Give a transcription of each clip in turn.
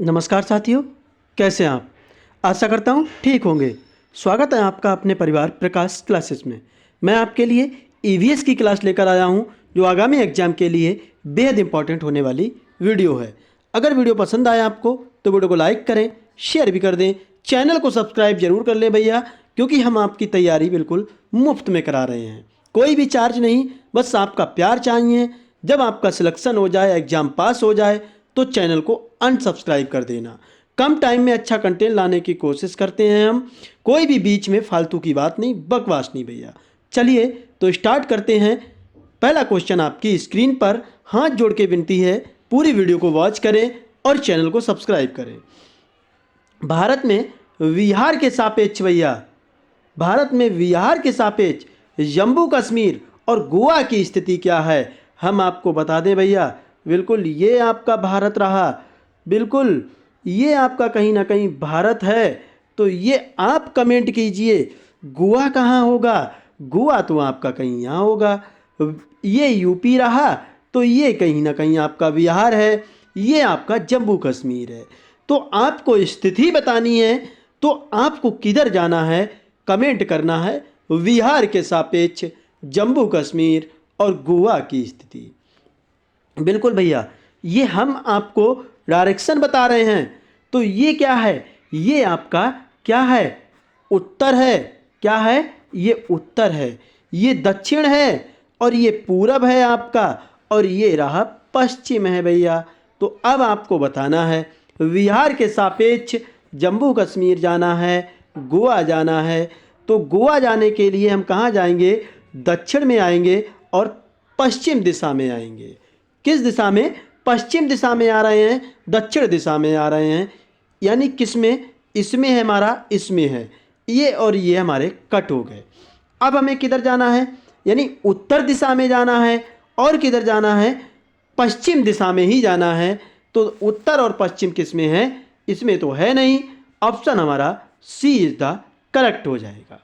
नमस्कार साथियों, कैसे हैं आप। आशा करता हूँ ठीक होंगे। स्वागत है आपका अपने परिवार प्रकाश क्लासेस में। मैं आपके लिए ईवीएस की क्लास लेकर आया हूँ जो आगामी एग्जाम के लिए बेहद इंपॉर्टेंट होने वाली वीडियो है। अगर वीडियो पसंद आया आपको तो वीडियो को लाइक करें, शेयर भी कर दें, चैनल को सब्सक्राइब जरूर कर लें भैया, क्योंकि हम आपकी तैयारी बिल्कुल मुफ्त में करा रहे हैं। कोई भी चार्ज नहीं, बस आपका प्यार चाहिए। जब आपका सिलेक्शन हो जाए, एग्ज़ाम पास हो जाए तो चैनल को अनसब्सक्राइब कर देना। कम टाइम में अच्छा कंटेंट लाने की कोशिश करते हैं हम। कोई भी बीच में फालतू की बात नहीं, बकवास नहीं भैया। चलिए तो स्टार्ट करते हैं। पहला क्वेश्चन आपकी स्क्रीन पर, हाथ जोड़ के विनती है पूरी वीडियो को वॉच करें और चैनल को सब्सक्राइब करें। भारत में बिहार के सापेक्ष भैया, भारत में बिहार के सापेक्ष जम्मू कश्मीर और गोवा की स्थिति क्या है, हम आपको बता दें भैया। बिल्कुल ये आपका भारत रहा, बिल्कुल ये आपका कहीं ना कहीं भारत है। तो ये आप कमेंट कीजिए, गोवा कहाँ होगा। गोवा तो आपका कहीं यहाँ होगा। ये यूपी रहा तो ये कहीं ना कहीं आपका बिहार है, ये आपका जम्मू कश्मीर है। तो आपको स्थिति बतानी है तो आपको किधर जाना है, कमेंट करना है बिहार के सापेक्ष जम्मू कश्मीर और गोवा की स्थिति। बिल्कुल भैया, ये हम आपको डायरेक्शन बता रहे हैं। तो ये क्या है, ये आपका क्या है, उत्तर है। क्या है, ये उत्तर है, ये दक्षिण है और ये पूरब है आपका, और ये रहा पश्चिम है भैया। तो अब आपको बताना है बिहार के सापेक्ष जम्मू कश्मीर जाना है, गोवा जाना है। तो गोवा जाने के लिए हम कहाँ जाएंगे, दक्षिण में आएंगे और पश्चिम दिशा में आएंगे। किस दिशा में, पश्चिम दिशा में आ रहे हैं, दक्षिण दिशा में आ रहे हैं। यानी किस में, इसमें है हमारा, इसमें है, ये और ये हमारे कट हो गए। अब हमें किधर जाना है, यानी उत्तर दिशा में जाना है। और किधर जाना है, पश्चिम दिशा में ही जाना है। तो उत्तर और पश्चिम किस में है, इसमें तो है नहीं। ऑप्शन हमारा सी इज द करेक्ट हो जाएगा।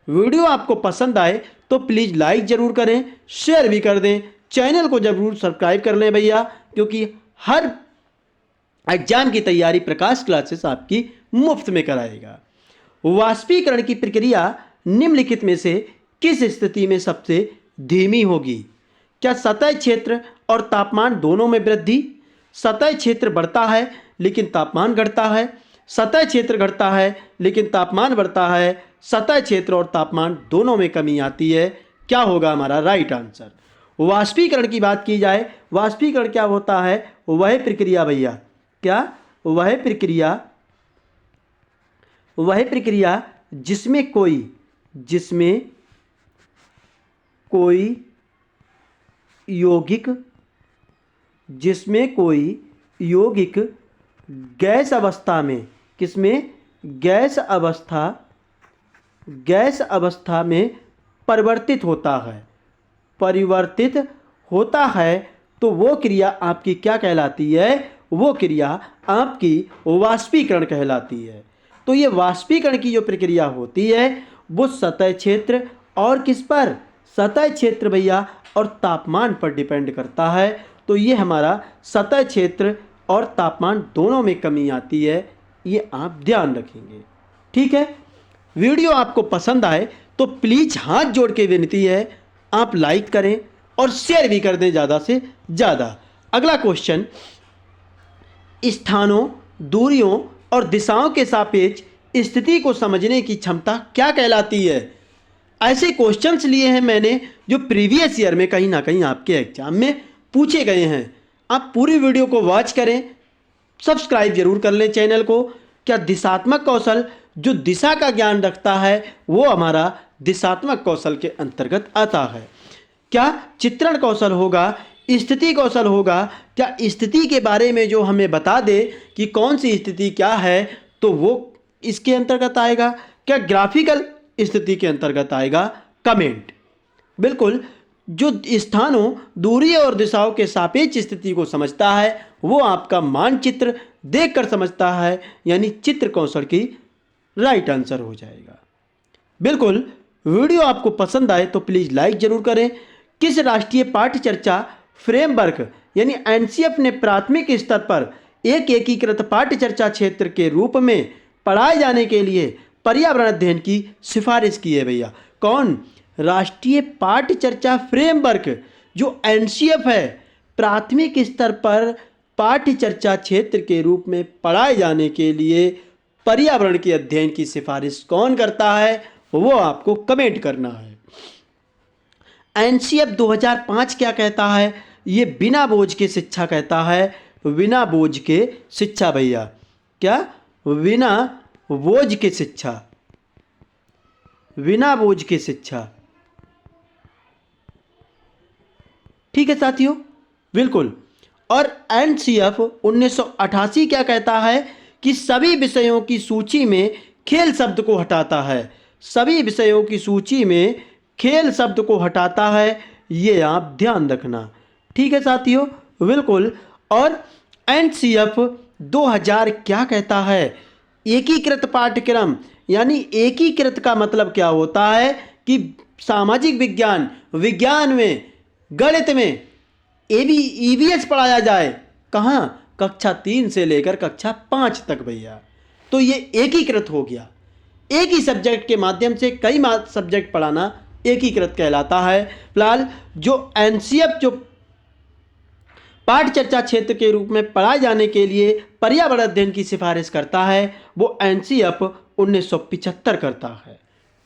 वीडियो आपको पसंद आए तो प्लीज़ लाइक ज़रूर करें, शेयर भी कर दें, चैनल को ज़रूर सब्सक्राइब कर लें भैया, क्योंकि हर एग्जाम की तैयारी प्रकाश क्लासेस आपकी मुफ्त में कराएगा। वाष्पीकरण की प्रक्रिया निम्नलिखित में से किस स्थिति में सबसे धीमी होगी। क्या सतह क्षेत्र और तापमान दोनों में वृद्धि, सतह क्षेत्र बढ़ता है लेकिन तापमान घटता है, सतह क्षेत्र घटता है लेकिन तापमान बढ़ता है, सतह क्षेत्र और तापमान दोनों में कमी आती है। क्या होगा हमारा राइट आंसर। वाष्पीकरण की बात की जाए, वाष्पीकरण क्या होता है, वह प्रक्रिया भैया, क्या वह प्रक्रिया, वह प्रक्रिया जिसमें कोई यौगिक, जिसमें कोई यौगिक गैस अवस्था में, किसमें, गैस अवस्था में परिवर्तित होता है, परिवर्तित होता है। तो वो क्रिया आपकी क्या कहलाती है, वो क्रिया आपकी वाष्पीकरण कहलाती है। तो ये वाष्पीकरण की जो प्रक्रिया होती है वो सतह क्षेत्र और किस पर, सतह क्षेत्र भैया और तापमान पर डिपेंड करता है। तो ये हमारा सतह क्षेत्र और तापमान दोनों में कमी आती है, ये आप ध्यान रखेंगे। ठीक है, वीडियो आपको पसंद आए तो प्लीज़ हाथ जोड़ के विनती है आप लाइक करें और शेयर भी कर दें ज़्यादा से ज़्यादा। अगला क्वेश्चन, स्थानों, दूरियों और दिशाओं के सापेक्ष स्थिति को समझने की क्षमता क्या कहलाती है। ऐसे क्वेश्चंस लिए हैं मैंने जो प्रीवियस ईयर में कहीं ना कहीं आपके एग्जाम में पूछे गए हैं। आप पूरी वीडियो को वॉच करें, सब्सक्राइब जरूर कर लें चैनल को। क्या दिशात्मक कौशल, जो दिशा का ज्ञान रखता है वो हमारा दिशात्मक कौशल के अंतर्गत आता है। क्या चित्रण कौशल होगा, स्थिति कौशल होगा। क्या स्थिति के बारे में जो हमें बता दे कि कौन सी स्थिति क्या है, तो वो इसके अंतर्गत आएगा। क्या ग्राफिकल स्थिति के अंतर्गत आएगा, कमेंट। बिल्कुल, जो स्थानों, दूरी और दिशाओं के सापेक्ष स्थिति को समझता है वो आपका मानचित्र देखकर समझता है, यानी चित्र कौशल की राइट आंसर हो जाएगा। बिल्कुल, वीडियो आपको पसंद आए तो प्लीज़ लाइक जरूर करें। किस राष्ट्रीय पाठ्य चर्चा फ्रेमवर्क यानी एनसीएफ ने प्राथमिक स्तर पर एक एकीकृत पाठ्य चर्चा क्षेत्र के रूप में पढ़ाए जाने के लिए पर्यावरण अध्ययन की सिफारिश की है भैया। कौन? राष्ट्रीय पाठ्य चर्चा फ्रेमवर्क जो एनसीएफ है, प्राथमिक स्तर पर पाठ्य चर्चा क्षेत्र के रूप में पढ़ाए जाने के लिए पर्यावरण के अध्ययन की सिफारिश कौन करता है, वो आपको कमेंट करना है। एनसीएफ 2005 क्या कहता है? ये बिना बोझ के शिक्षा कहता है, बिना बोझ के शिक्षा भैया। क्या? बिना बोझ के शिक्षा, बिना बोझ के शिक्षा। ठीक है साथियों, बिल्कुल। और एनसीएफ 1988 क्या कहता है कि सभी विषयों की सूची में खेल शब्द को हटाता है, सभी विषयों की सूची में खेल शब्द को हटाता है, ये आप ध्यान रखना। ठीक है साथियों, बिल्कुल। और एनसीएफ 2000 क्या कहता है? एकीकृत पाठ्यक्रम, यानी एकीकृत का मतलब क्या होता है कि सामाजिक विज्ञान, विज्ञान में, गणित में ईवीएस पढ़ाया जाए। कहाँ? कक्षा 3 से लेकर कक्षा 5 तक भैया। तो ये एकीकृत हो गया। एक ही सब्जेक्ट के माध्यम से कई सब्जेक्ट पढ़ाना एकीकृत कहलाता है। फिलहाल जो एनसीएफ जो पाठ्य चर्चा क्षेत्र के रूप में पढ़ाए जाने के लिए पर्यावरण अध्ययन की सिफारिश करता है, वो एनसीएफ 1975 करता है।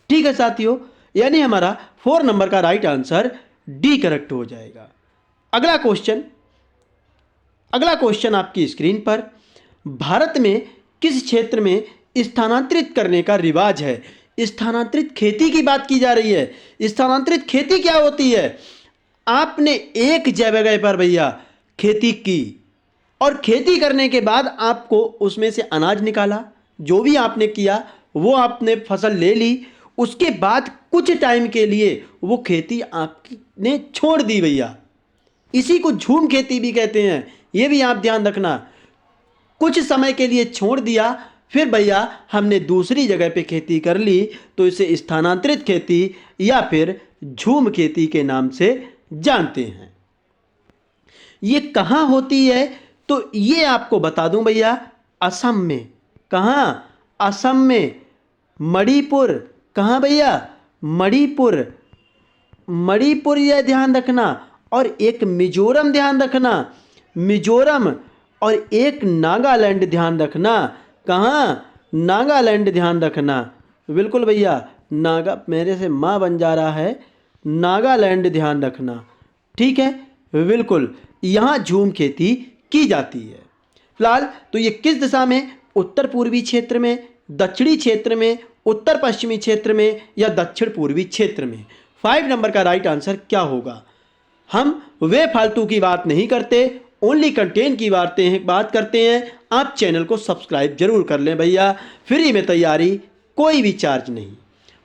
ठीक है साथियों, यानी हमारा 4 नंबर का राइट आंसर डी करेक्ट हो जाएगा। अगला क्वेश्चन आपकी स्क्रीन पर, भारत में किस क्षेत्र में स्थानांतरित करने का रिवाज है? स्थानांतरित खेती की बात की जा रही है। स्थानांतरित खेती क्या होती है? आपने एक जगह पर भैया खेती की और खेती करने के बाद आपको उसमें से अनाज निकाला, जो भी आपने किया वो आपने फसल ले ली, उसके बाद कुछ टाइम के लिए वो खेती आपने छोड़ दी भैया। इसी को झूम खेती भी कहते हैं, ये भी आप ध्यान रखना। कुछ समय के लिए छोड़ दिया, फिर भैया हमने दूसरी जगह पे खेती कर ली, तो इसे स्थानांतरित खेती या फिर झूम खेती के नाम से जानते हैं। ये कहाँ होती है? तो ये आपको बता दूं भैया, असम में। कहाँ? असम में, मणिपुर। कहाँ भैया? मणिपुर, मणिपुर ये ध्यान रखना। और एक मिजोरम ध्यान रखना, मिजोरम। और एक नागालैंड ध्यान रखना। कहाँ? नागालैंड ध्यान रखना। बिल्कुल भैया, मेरे से माँ बन जा रहा है, नागालैंड ध्यान रखना। ठीक है, बिल्कुल, यहाँ झूम खेती की जाती है। फिलहाल तो ये किस दिशा में? उत्तर पूर्वी क्षेत्र में, दक्षिणी क्षेत्र में, उत्तर पश्चिमी क्षेत्र में या दक्षिण पूर्वी क्षेत्र में। 5 नंबर का राइट आंसर क्या होगा? हम वे फालतू की बात नहीं करते, ओनली कंटेंट की बात करते हैं। आप चैनल को सब्सक्राइब जरूर कर लें भैया, फ्री में तैयारी, कोई भी चार्ज नहीं।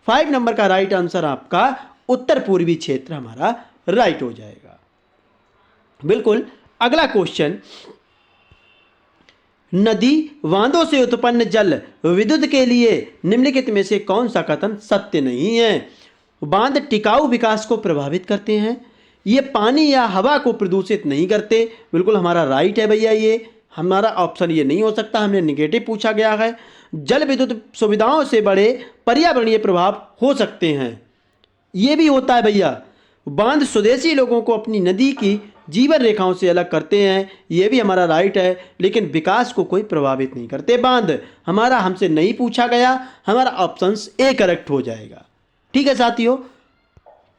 5 नंबर का राइट आंसर आपका उत्तर पूर्वी क्षेत्र हमारा राइट हो जाएगा। बिल्कुल। अगला क्वेश्चन, नदी बांधों से उत्पन्न जल विद्युत के लिए निम्नलिखित में से कौन सा कथन सत्य नहीं है? बांध टिकाऊ विकास को प्रभावित करते हैं, ये पानी या हवा को प्रदूषित नहीं करते। बिल्कुल हमारा राइट है भैया, ये हमारा ऑप्शन ये नहीं हो सकता, हमने निगेटिव पूछा गया है। जल विद्युत सुविधाओं से बड़े पर्यावरणीय प्रभाव हो सकते हैं, ये भी होता है भैया। बांध स्वदेशी लोगों को अपनी नदी की जीवन रेखाओं से अलग करते हैं, ये भी हमारा राइट है, लेकिन विकास को कोई प्रभावित नहीं करते बांध। हमारा हमसे नहीं पूछा गया, हमारा ऑप्शन ए करेक्ट हो जाएगा। ठीक है साथियों,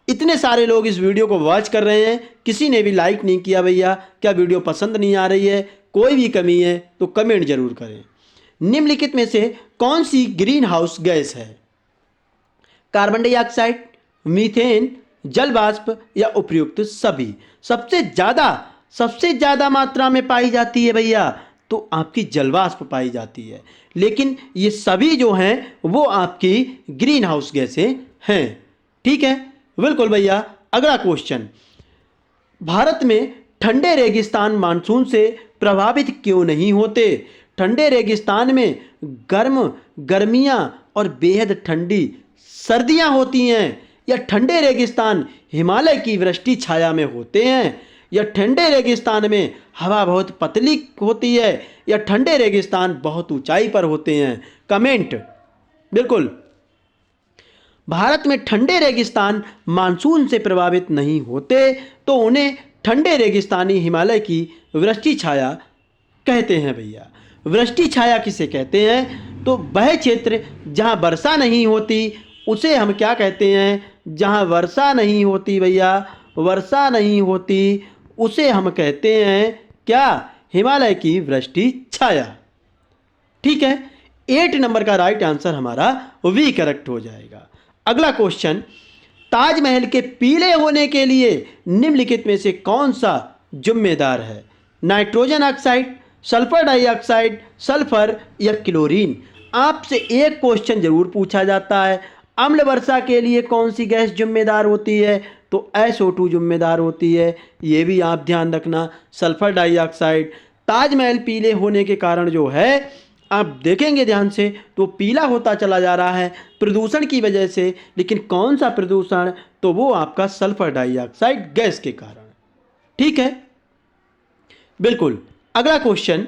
इतने सारे लोग इस वीडियो को वॉच कर रहे हैं, किसी ने भी लाइक नहीं किया भैया। क्या वीडियो पसंद नहीं आ रही है? कोई भी कमी है तो कमेंट जरूर करें। निम्नलिखित में से कौन सी ग्रीन हाउस गैस है? कार्बन डाइऑक्साइड, मीथेन, जल वाष्प या उपयुक्त सभी? सबसे ज्यादा मात्रा में पाई जाती है भैया तो आपकी जल वाष्प पाई जाती है, लेकिन ये सभी जो हैं वो आपकी ग्रीन हाउस गैसें हैं। ठीक है, बिल्कुल भैया। अगला क्वेश्चन, भारत में ठंडे रेगिस्तान मानसून से प्रभावित क्यों नहीं होते? ठंडे रेगिस्तान में गर्मियां और बेहद ठंडी सर्दियां होती हैं, या ठंडे रेगिस्तान हिमालय की वृष्टि छाया में होते हैं, या ठंडे रेगिस्तान में हवा बहुत पतली होती है या ठंडे रेगिस्तान बहुत ऊंचाई पर होते हैं? कमेंट। बिल्कुल, भारत में ठंडे रेगिस्तान मानसून से प्रभावित नहीं होते, तो उन्हें ठंडे रेगिस्तानी हिमालय की वृष्टि छाया कहते हैं भैया। वृष्टि छाया किसे कहते हैं? तो वह क्षेत्र जहां वर्षा नहीं होती उसे हम क्या कहते हैं? जहां वर्षा नहीं होती भैया, वर्षा नहीं होती, उसे हम कहते हैं क्या? हिमालय की वृष्टि छाया। ठीक है, 8 नंबर का राइट आंसर हमारा वी करेक्ट हो जाएगा। अगला क्वेश्चन, ताजमहल के पीले होने के लिए निम्नलिखित में से कौन सा जिम्मेदार है? Nitrogen oxide, sulphur dioxide, sulphur या क्लोरीन? आपसे एक क्वेश्चन जरूर पूछा जाता है, अम्ल वर्षा के लिए कौन सी गैस जिम्मेदार होती है? तो SO2 जिम्मेदार होती है। ये भी आप ध्यान रखना, सल्फर डाइऑक्साइड। ताजमहल पीले होने के कारण जो है, आप देखेंगे ध्यान से तो पीला होता चला जा रहा है प्रदूषण की वजह से, लेकिन कौन सा प्रदूषण? तो वो आपका सल्फर डाइऑक्साइड गैस के कारण। ठीक है, बिल्कुल। अगला क्वेश्चन,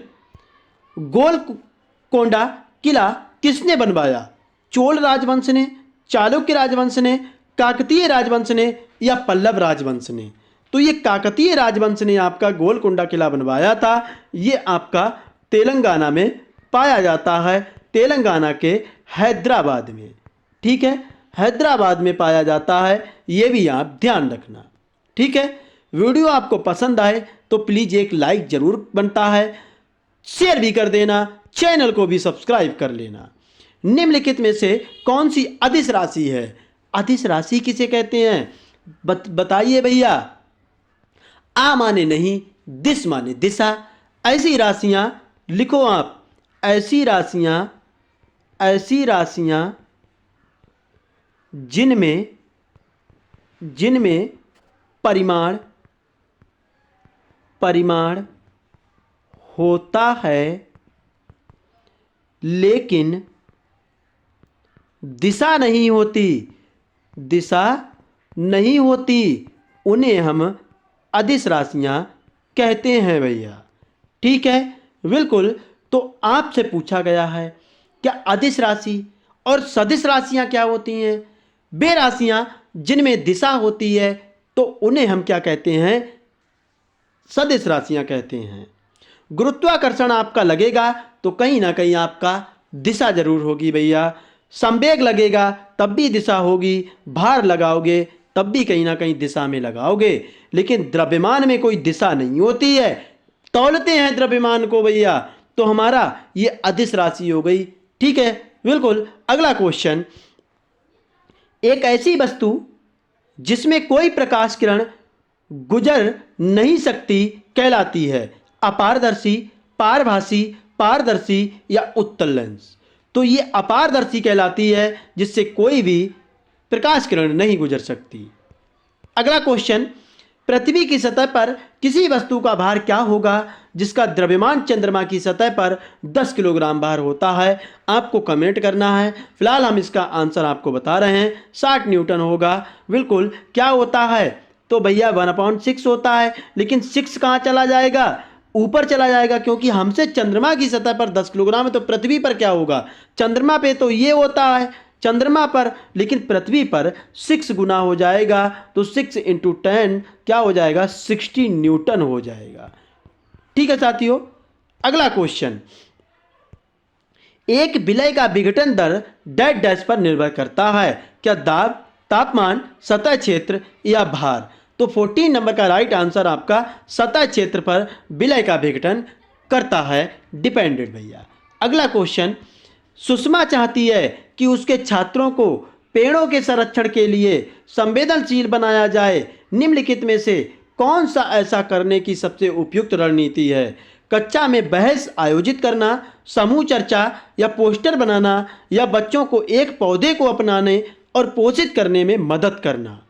गोलकोंडा किला किसने बनवाया? चोल राजवंश ने, चालुक्य राजवंश ने, काकतीय राजवंश ने या पल्लव राजवंश ने? तो ये काकतीय राजवंश ने आपका गोलकोंडा किला बनवाया था। ये आपका तेलंगाना में पाया जाता है, तेलंगाना के हैदराबाद में। ठीक है, हैदराबाद में पाया जाता है, ये भी आप ध्यान रखना। ठीक है, वीडियो आपको पसंद आए तो प्लीज़ एक लाइक ज़रूर बनता है, शेयर भी कर देना, चैनल को भी सब्सक्राइब कर लेना। निम्नलिखित में से कौन सी अदिश राशि है? अदिश राशि किसे कहते हैं? बताइए भैया। आ माने नहीं, दिस माने दिशा। ऐसी राशियां लिखो आप, ऐसी राशियां जिनमें परिमाण होता है लेकिन दिशा नहीं होती, उन्हें हम अदिश राशियां कहते हैं भैया। ठीक है, बिल्कुल। तो आपसे पूछा गया है क्या अदिश राशि और सदिश राशियां क्या होती हैं? वे राशियां जिनमें दिशा होती है तो उन्हें हम क्या कहते हैं? सदिश राशियां कहते हैं। गुरुत्वाकर्षण आपका लगेगा तो कहीं ना कहीं आपका दिशा जरूर होगी भैया। संवेग लगेगा तब भी दिशा होगी, भार लगाओगे तब भी कहीं ना कहीं दिशा में लगाओगे, लेकिन द्रव्यमान में कोई दिशा नहीं होती है। तौलते हैं द्रव्यमान को भैया, तो हमारा ये अदिश राशि हो गई। ठीक है, बिल्कुल। अगला क्वेश्चन, एक ऐसी वस्तु जिसमें कोई प्रकाश किरण गुजर नहीं सकती कहलाती है? अपारदर्शी, पारभासी, पारदर्शी या उत्तल लेंस? तो ये अपारदर्शी कहलाती है, जिससे कोई भी प्रकाश किरण नहीं गुजर सकती। अगला क्वेश्चन, पृथ्वी की सतह पर किसी वस्तु का भार क्या होगा जिसका द्रव्यमान चंद्रमा की सतह पर 10 किलोग्राम भार होता है? आपको कमेंट करना है। फिलहाल हम इसका आंसर आपको बता रहे हैं, 60 न्यूटन होगा। बिल्कुल। क्या होता है? तो भैया 1/6 होता है, लेकिन 6 कहाँ चला जाएगा? ऊपर चला जाएगा, क्योंकि हमसे चंद्रमा की सतह पर 10 किलोग्राम है, तो पृथ्वी पर क्या होगा? चंद्रमा पे तो ये होता है चंद्रमा पर, लेकिन पृथ्वी पर 6 गुना हो जाएगा, तो 6 × 10 क्या हो जाएगा? 60 न्यूटन हो जाएगा। ठीक है साथियों, अगला क्वेश्चन, एक विलय का विघटन दर डैश डैश पर निर्भर करता है? क्या दाब, तापमान, सतह क्षेत्र या भार? तो 14 नंबर का राइट आंसर आपका सतह क्षेत्र पर विलय का विघटन करता है, डिपेंडेंट भैया। अगला क्वेश्चन, सुषमा चाहती है कि उसके छात्रों को पेड़ों के संरक्षण के लिए संवेदनशील बनाया जाए। निम्नलिखित में से कौन सा ऐसा करने की सबसे उपयुक्त रणनीति है? कक्षा में बहस आयोजित करना, समूह चर्चा या पोस्टर बनाना, या बच्चों को एक पौधे को अपनाने और पोषित करने में मदद करना?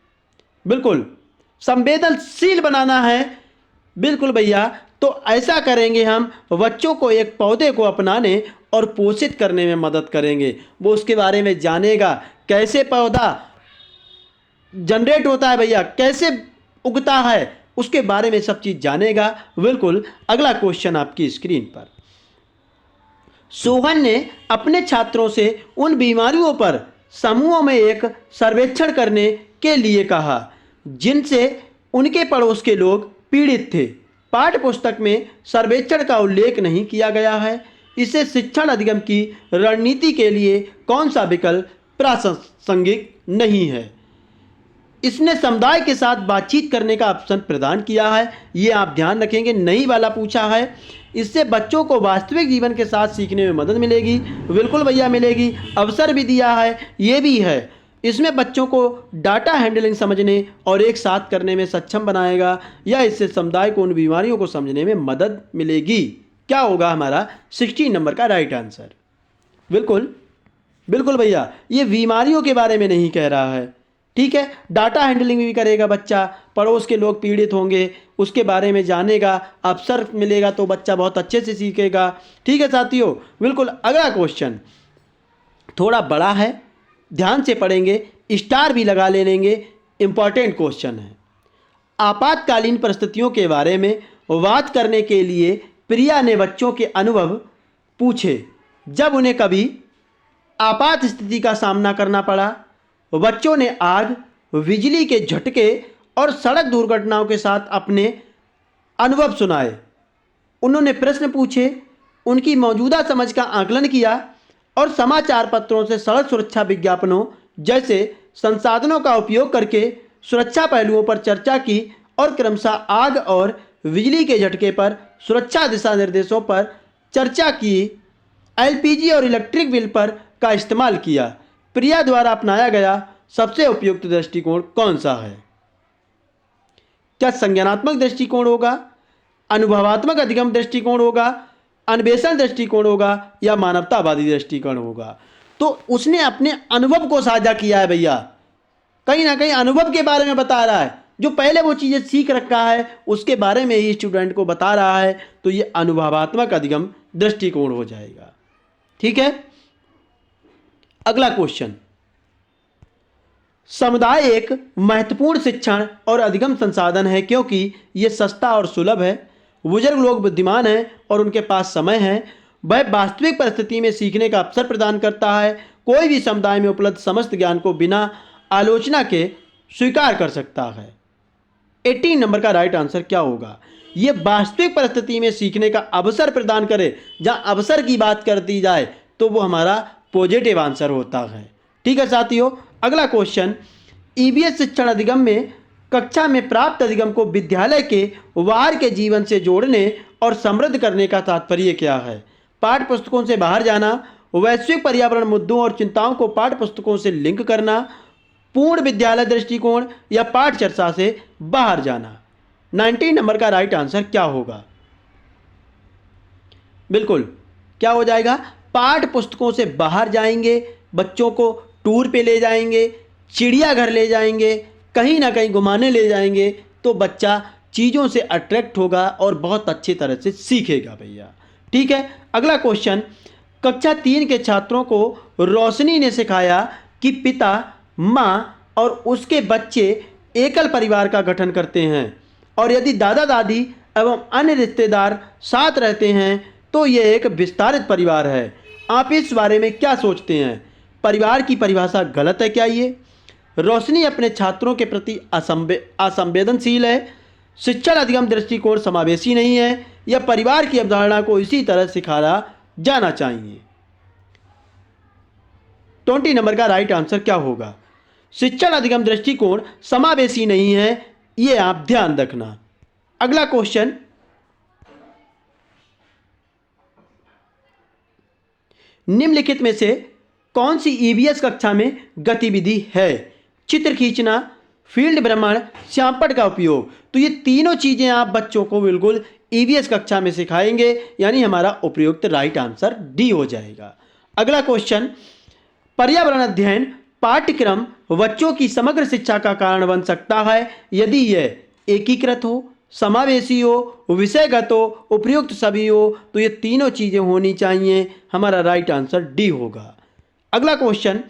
बिल्कुल, संवेदनशील बनाना है। बिल्कुल भैया, तो ऐसा करेंगे हम, बच्चों को एक पौधे को अपनाने और पोषित करने में मदद करेंगे। वो उसके बारे में जानेगा, कैसे पौधा जनरेट होता है भैया, कैसे उगता है, उसके बारे में सब चीज़ जानेगा। बिल्कुल, अगला क्वेश्चन आपकी स्क्रीन पर। सोहन ने अपने छात्रों से उन बीमारियों पर समूहों में एक सर्वेक्षण करने के लिए कहा जिनसे उनके पड़ोस के लोग पीड़ित थे। पाठ्य पुस्तक में सर्वेक्षण का उल्लेख नहीं किया गया है। इसे शिक्षण अधिगम की रणनीति के लिए कौन सा विकल्प प्रासंगिक नहीं है? इसने समुदाय के साथ बातचीत करने का ऑप्शन प्रदान किया है। ये आप ध्यान रखेंगे, नई वाला पूछा है। इससे बच्चों को वास्तविक जीवन के साथ सीखने में मदद मिलेगी। बिल्कुल भैया मिलेगी। अवसर भी दिया है, ये भी है। इसमें बच्चों को डाटा हैंडलिंग समझने और एक साथ करने में सक्षम बनाएगा, या इससे समुदाय को उन बीमारियों को समझने में मदद मिलेगी। क्या होगा हमारा 16 नंबर का राइट आंसर? बिल्कुल बिल्कुल भैया, ये बीमारियों के बारे में नहीं कह रहा है। ठीक है, डाटा हैंडलिंग भी करेगा बच्चा, पड़ोस के लोग पीड़ित होंगे उसके बारे में जानेगा, अवसर मिलेगा तो बच्चा बहुत अच्छे से सीखेगा। ठीक है साथियों, बिल्कुल। अगला क्वेश्चन थोड़ा बड़ा है, ध्यान से पढ़ेंगे, स्टार भी लगा ले लेंगे, इंपॉर्टेंट क्वेश्चन है। आपातकालीन परिस्थितियों के बारे में बात करने के लिए प्रिया ने बच्चों के अनुभव पूछे जब उन्हें कभी आपात स्थिति का सामना करना पड़ा। बच्चों ने आग, बिजली के झटके और सड़क दुर्घटनाओं के साथ अपने अनुभव सुनाए। उन्होंने प्रश्न पूछे, उनकी मौजूदा समझ का आकलन किया और समाचार पत्रों से सड़क सुरक्षा विज्ञापनों जैसे संसाधनों का उपयोग करके सुरक्षा पहलुओं पर चर्चा की और क्रमशः आग और बिजली के झटके पर सुरक्षा दिशा निर्देशों पर चर्चा की। एलपीजी और इलेक्ट्रिक बिल पर का इस्तेमाल किया। प्रिया द्वारा अपनाया गया सबसे उपयुक्त दृष्टिकोण कौन सा है? क्या संज्ञानात्मक दृष्टिकोण होगा, अनुभवात्मक अधिगम दृष्टिकोण होगा, अन्वेषण दृष्टिकोण होगा, या मानवतावादी दृष्टिकोण होगा? तो उसने अपने अनुभव को साझा किया है भैया, कहीं ना कहीं अनुभव के बारे में बता रहा है। जो पहले वो चीज़ें सीख रखा है उसके बारे में ही स्टूडेंट को बता रहा है, तो ये अनुभवात्मक अधिगम दृष्टिकोण हो जाएगा। ठीक है, अगला क्वेश्चन। समुदाय एक महत्वपूर्ण शिक्षण और अधिगम संसाधन है क्योंकि यह सस्ता और सुलभ है। बुजुर्ग लोग बुद्धिमान हैं और उनके पास समय है। वह वास्तविक परिस्थिति में सीखने का अवसर प्रदान करता है। कोई भी समुदाय में उपलब्ध समस्त ज्ञान को बिना आलोचना के स्वीकार कर सकता है। 18 नंबर का राइट आंसर क्या होगा? यह वास्तविक परिस्थिति में सीखने का अवसर प्रदान करे। जहां अवसर की बात कर दी जाए तो वो हमारा पॉजिटिव आंसर होता है। ठीक है साथियों, अगला क्वेश्चन। ईवीएस शिक्षण अधिगम में कक्षा में प्राप्त अधिगम को विद्यालय के बाहर के जीवन से जोड़ने और समृद्ध करने का तात्पर्य क्या है? पाठ्य पुस्तकों से बाहर जाना, वैश्विक पर्यावरण मुद्दों और चिंताओं को पाठ्य पुस्तकों से लिंक करना, पूर्ण विद्यालय दृष्टिकोण, या पाठ चर्चा से बाहर जाना। 19 नंबर का राइट आंसर क्या होगा? बिल्कुल, क्या हो जाएगा? पाठ्य पुस्तकों से बाहर जाएंगे, बच्चों को टूर पे ले जाएंगे, चिड़ियाघर ले जाएंगे, कहीं ना कहीं घुमाने ले जाएंगे, तो बच्चा चीज़ों से अट्रैक्ट होगा और बहुत अच्छी तरह से सीखेगा भैया। ठीक है, अगला क्वेश्चन। कक्षा 3 के छात्रों को रोशनी ने सिखाया कि पिता, माँ और उसके बच्चे एकल परिवार का गठन करते हैं और यदि दादा दादी एवं अन्य रिश्तेदार साथ रहते हैं तो यह एक विस्तारित परिवार है। आप इस बारे में क्या सोचते हैं? परिवार की परिभाषा गलत है क्या? ये रोशनी अपने छात्रों के प्रति असंवेदनशील है, शिक्षण अधिगम दृष्टिकोण समावेशी नहीं है, या परिवार की अवधारणा को इसी तरह सिखाया जाना चाहिए? 20 नंबर का राइट आंसर क्या होगा? शिक्षण अधिगम दृष्टिकोण समावेशी नहीं है, ये आप ध्यान रखना। अगला क्वेश्चन। निम्नलिखित में से कौन सी ईवीएस कक्षा में गतिविधि है? चित्र खींचना, फील्ड भ्रमण, श्यामपट्ट का उपयोग। तो ये तीनों चीजें आप बच्चों को बिल्कुल ईवीएस कक्षा में सिखाएंगे, यानी हमारा उपयुक्त राइट आंसर डी हो जाएगा। अगला क्वेश्चन। पर्यावरण अध्ययन पाठ्यक्रम बच्चों की समग्र शिक्षा का कारण बन सकता है यदि यह एकीकृत हो, समावेशी हो, विषयगत हो, उपयुक्त सभी हो। तो ये तीनों चीजें होनी चाहिए। हमारा राइट आंसर डी होगा। अगला क्वेश्चन।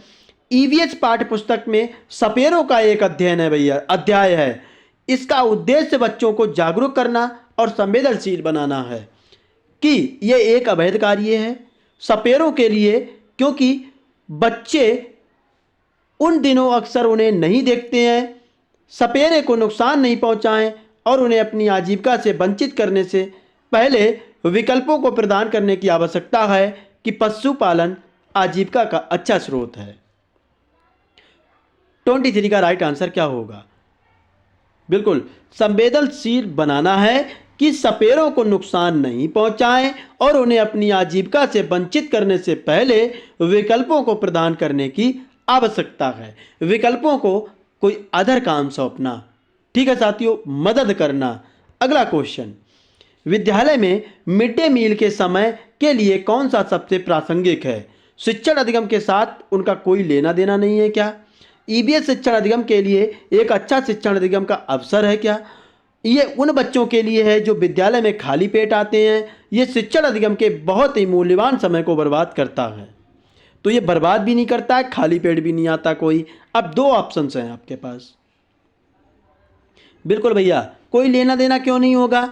ईवीएस पाठ्य पुस्तक में सपेरों का एक अध्ययन है भैया, अध्याय है। इसका उद्देश्य बच्चों को जागरूक करना और संवेदनशील बनाना है कि ये एक अवैध कार्य है सपेरों के लिए, क्योंकि बच्चे उन दिनों अक्सर उन्हें नहीं देखते हैं। सपेरे को नुकसान नहीं पहुंचाएं और उन्हें अपनी आजीविका से वंचित करने से पहले विकल्पों को प्रदान करने की आवश्यकता है कि पशुपालन आजीविका का अच्छा स्रोत है। 23 का राइट आंसर क्या होगा? बिल्कुल, संवेदनशील बनाना है कि सपेरों को नुकसान नहीं पहुंचाएं और उन्हें अपनी आजीविका से वंचित करने से पहले विकल्पों को प्रदान करने की आवश्यकता है। विकल्पों को कोई अदर काम सौंपना, ठीक है साथियों, मदद करना। अगला क्वेश्चन, विद्यालय में मिड डे मील के समय के लिए कौन सा सबसे प्रासंगिक है? शिक्षण अधिगम के साथ उनका कोई लेना देना नहीं है क्या? ईवीएस शिक्षण अधिगम के लिए एक अच्छा शिक्षण अधिगम का अवसर है क्या? ये उन बच्चों के लिए है जो विद्यालय में खाली पेट आते हैं। ये शिक्षण अधिगम के बहुत ही मूल्यवान समय को बर्बाद करता है। तो ये बर्बाद भी नहीं करता है, खाली पेट भी नहीं आता कोई। अब दो ऑप्शंस हैं आपके पास। बिल्कुल भैया, कोई लेना देना क्यों नहीं होगा?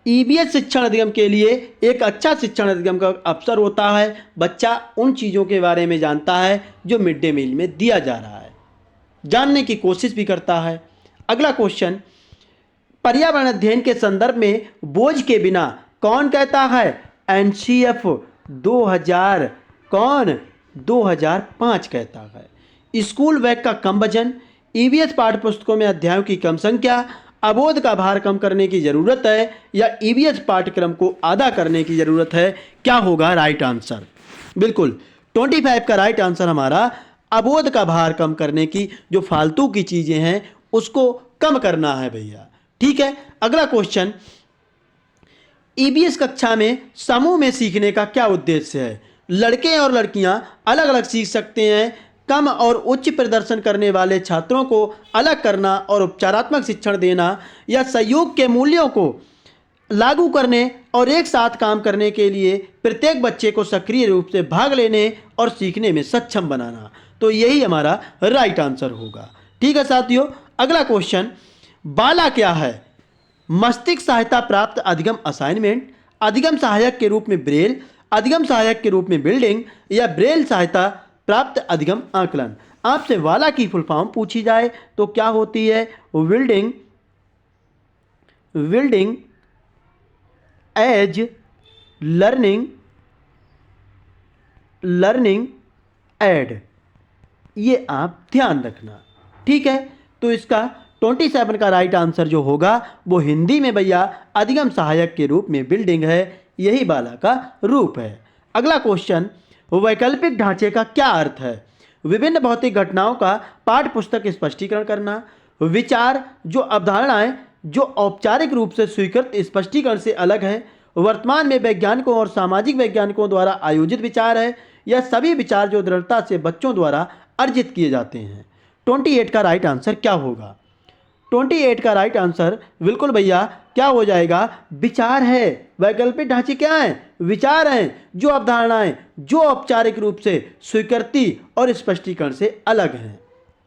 ईवीएस शिक्षण अधिगम के लिए एक अच्छा शिक्षण अधिगम का अवसर होता है। बच्चा उन चीज़ों के बारे में जानता है जो मिड डे मील में दिया जा रहा है, जानने की कोशिश भी करता है। अगला क्वेश्चन, पर्यावरण अध्ययन के संदर्भ में बोझ के बिना कौन कहता है? एनसीएफ 2000 कौन 2005 कहता है। स्कूल बैग का कम वजन, ईवीएस पाठ्य पुस्तकों में अध्यायों की कम संख्या, अबोध का भार कम करने की जरूरत है या ईवीएस पाठ्यक्रम को आधा करने की जरूरत है? क्या होगा राइट आंसर? बिल्कुल, 25 का राइट आंसर हमारा अबोध का भार कम करने की, जो फालतू की चीजें हैं उसको कम करना है भैया। ठीक है, अगला क्वेश्चन, ईवीएस कक्षा में समूह में सीखने का क्या उद्देश्य है? लड़के और लड़कियां अलग अलग सीख सकते हैं। कम और उच्च प्रदर्शन करने वाले छात्रों को अलग करना और उपचारात्मक शिक्षण देना, या सहयोग के मूल्यों को लागू करने और एक साथ काम करने के लिए प्रत्येक बच्चे को सक्रिय रूप से भाग लेने और सीखने में सक्षम बनाना। तो यही हमारा राइट आंसर होगा। ठीक है साथियों, अगला क्वेश्चन, बाला क्या है? मस्तिष्क सहायता प्राप्त अधिगम असाइनमेंट, अधिगम सहायक के रूप में ब्रेल, अधिगम सहायक के रूप में बिल्डिंग, या ब्रेल सहायता प्राप्त अधिगम आकलन। आपसे वाला की फुल फॉर्म पूछी जाए तो क्या होती है? विल्डिंग एज लर्निंग एड, ये आप ध्यान रखना। ठीक है, तो इसका 27 का राइट आंसर जो होगा वो हिंदी में भैया अधिगम सहायक के रूप में बिल्डिंग है, यही बाला का रूप है। अगला क्वेश्चन, वैकल्पिक ढांचे का क्या अर्थ है? विभिन्न भौतिक घटनाओं का पाठ्य पुस्तक स्पष्टीकरण करना, विचार जो अवधारणाएं जो औपचारिक रूप से स्वीकृत स्पष्टीकरण से अलग है, वर्तमान में वैज्ञानिकों और सामाजिक वैज्ञानिकों द्वारा आयोजित विचार है, या सभी विचार जो दृढ़ता से बच्चों द्वारा अर्जित किए जाते हैं। 28 का राइट आंसर क्या होगा? 28 का राइट आंसर बिल्कुल भैया क्या हो जाएगा? विचार है। वैकल्पिक ढांचे क्या हैं? विचार हैं जो अवधारणाएं जो औपचारिक रूप से स्वीकृति और स्पष्टीकरण से अलग हैं।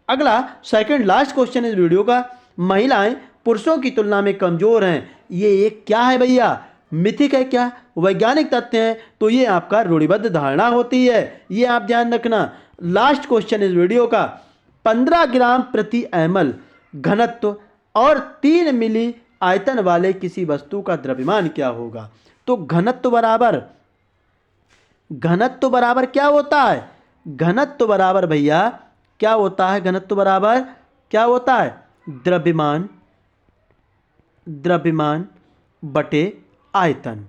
अगला सेकंड लास्ट क्वेश्चन इस वीडियो का, महिलाएं पुरुषों की तुलना में कमजोर हैं, ये एक क्या है भैया? मिथिक है क्या? वैज्ञानिक तथ्य है? तो ये आपका रूढ़िबद्ध धारणा होती है, ये आप ध्यान रखना। लास्ट क्वेश्चन इस वीडियो का, 15 ग्राम प्रति ml घनत्व और 3 मिली आयतन वाले किसी वस्तु का द्रव्यमान क्या होगा? तो घनत्व बराबर क्या होता है? घनत्व बराबर भैया क्या होता है? घनत्व बराबर क्या होता है? द्रव्यमान बटे आयतन।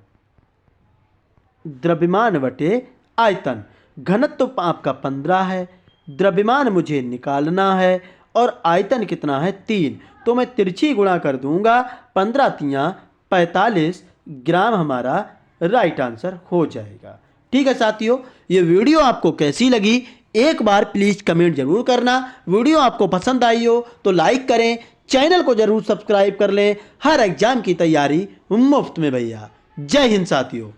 द्रव्यमान बटे आयतन। घनत्व आपका 15 है, द्रव्यमान मुझे निकालना है और आयतन कितना है? 3। तो मैं तिरछी गुणा कर दूंगा, 15 तियां 45 ग्राम हमारा राइट आंसर हो जाएगा। ठीक है साथियों, ये वीडियो आपको कैसी लगी एक बार प्लीज़ कमेंट जरूर करना। वीडियो आपको पसंद आई हो तो लाइक करें, चैनल को जरूर सब्सक्राइब कर लें। हर एग्जाम की तैयारी मुफ्त में भैया। जय हिंद साथियों।